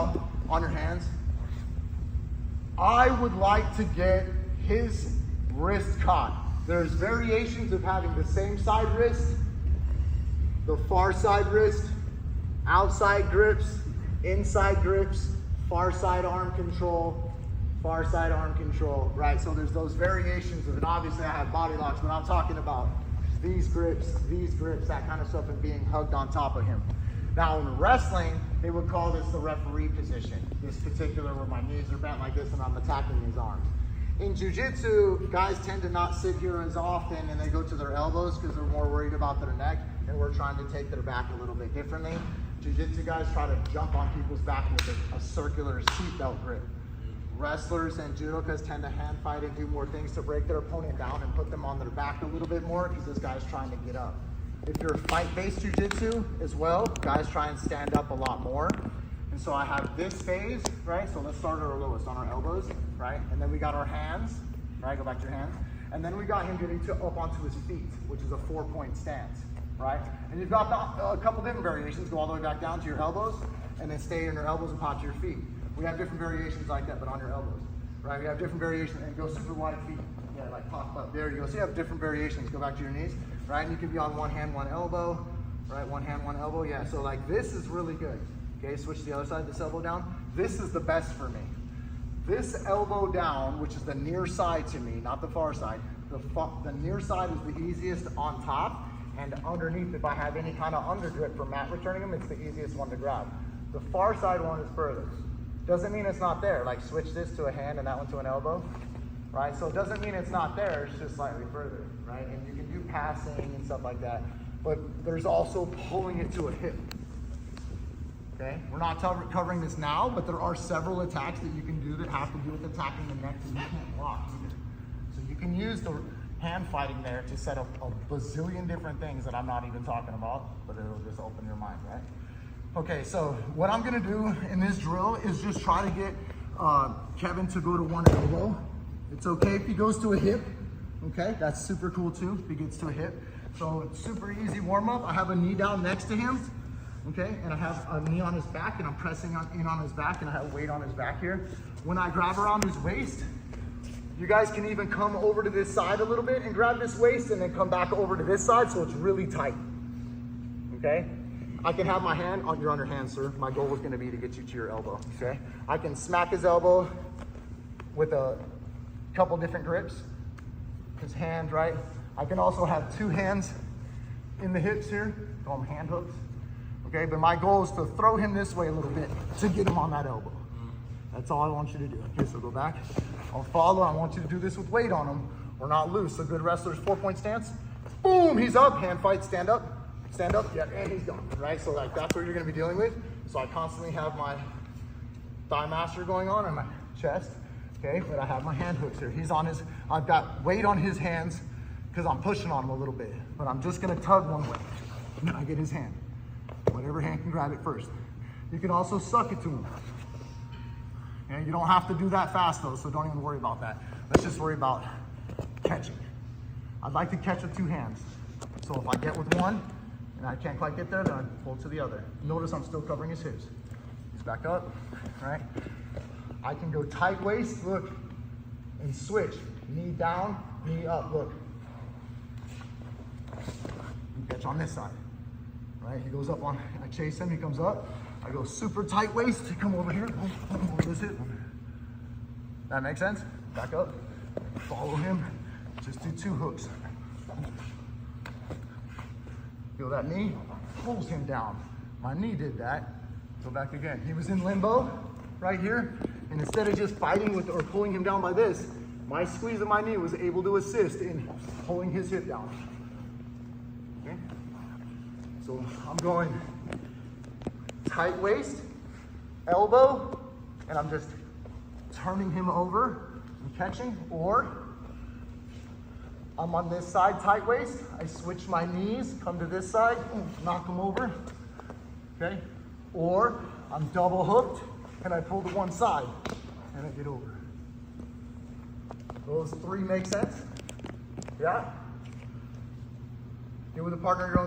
about on your hands, I would like to get his wrist caught. There's variations of having the same side wrist, the far side wrist, outside grips, inside grips, far side arm control, right? So there's those variations of it. Obviously I have body locks, but I'm talking about these grips, that kind of stuff, and being hugged on top of him. Now in wrestling, they would call this the referee position. This particular where my knees are bent like this and I'm attacking his arms. In jiu-jitsu, guys tend to not sit here as often and they go to their elbows because they're more worried about their neck, and we're trying to take their back a little bit differently. Jiu-jitsu guys try to jump on people's back with a circular seatbelt grip. Wrestlers and judokas tend to hand fight and do more things to break their opponent down and put them on their back a little bit more because this guy's trying to get up. If you're fight-based jiu-jitsu as well, guys try and stand up a lot more. And so I have this phase, right? So let's start at our lowest on our elbows, right? And then we got our hands, right? Go back to your hands. And then we got him getting up onto his feet, which is a 4-point stance, right? And you've got a couple different variations. Go all the way back down to your elbows and then stay in your elbows and pop to your feet. We have different variations like that, but on your elbows, right? We have different variations, and go super wide feet. Yeah, like pop up. There you go. So you have different variations. Go back to your knees, right? And you can be on one hand, one elbow, right? One hand, one elbow. Yeah, so like this is really good. Okay, switch to the other side, this elbow down. This is the best for me. This elbow down, which is the near side to me, not the far side. The near side is the easiest on top, and underneath, if I have any kind of under grip for mat returning them, it's the easiest one to grab. The far side one is further. Doesn't mean it's not there. Like switch this to a hand and that one to an elbow, right? So it doesn't mean it's not there, it's just slightly further, right? And you can do passing and stuff like that, but there's also pulling it to a hip. Okay, we're not covering this now, but there are several attacks that you can do that have to do with attacking the neck that you can't block either. So you can use the hand fighting there to set up a bazillion different things that I'm not even talking about, but it'll just open your mind, right? Okay, so what I'm gonna do in this drill is just try to get Kevin to go to one elbow. It's okay if he goes to a hip, okay? That's super cool too, if he gets to a hip. So it's super easy warm up. I have a knee down next to him. Okay, and I have a knee on his back and I'm pressing in on his back and I have weight on his back here. When I grab around his waist, you guys can even come over to this side a little bit and grab this waist and then come back over to this side so it's really tight, okay? I can have my hand, you're on your hand, sir. My goal was gonna be to get you to your elbow, okay? I can smack his elbow with a couple different grips, his hand, right? I can also have two hands in the hips here, call them hand hooks. Okay, but my goal is to throw him this way a little bit to get him on that elbow. That's all I want you to do. Okay, so go back. I'll follow. I want you to do this with weight on him. We're not loose. A good wrestler's 4-point stance. Boom, he's up. Hand fight, stand up. Stand up, yeah, and he's gone, right? So like that's what you're gonna be dealing with. So I constantly have my thigh master going on and my chest, okay? But I have my hand hooks here. He's on his, I've got weight on his hands because I'm pushing on him a little bit. But I'm just gonna tug one way and then I get his hand. Whatever hand can grab it first. You can also suck it to him. Okay, you don't have to do that fast though, so don't even worry about that. Let's just worry about catching. I'd like to catch with two hands. So if I get with one and I can't quite get there, then I pull to the other. Notice I'm still covering his hips. He's back up, right? I can go tight waist, look, and switch. Knee down, knee up, look. You catch on this side. Right, he goes up on, I chase him, he comes up. I go super tight waist, come over here, over this hip. That makes sense? Back up, follow him, just do two hooks. Feel that knee, pulls him down. My knee did that. Go back again. He was in limbo right here, and instead of just fighting with or pulling him down by this, my squeeze of my knee was able to assist in pulling his hip down. Okay? So I'm going tight waist, elbow, and I'm just turning him over and catching, or I'm on this side, tight waist, I switch my knees, come to this side, knock him over, okay? Or I'm double hooked and I pull to one side and I get over. Those three make sense? Yeah? Get with a partner your own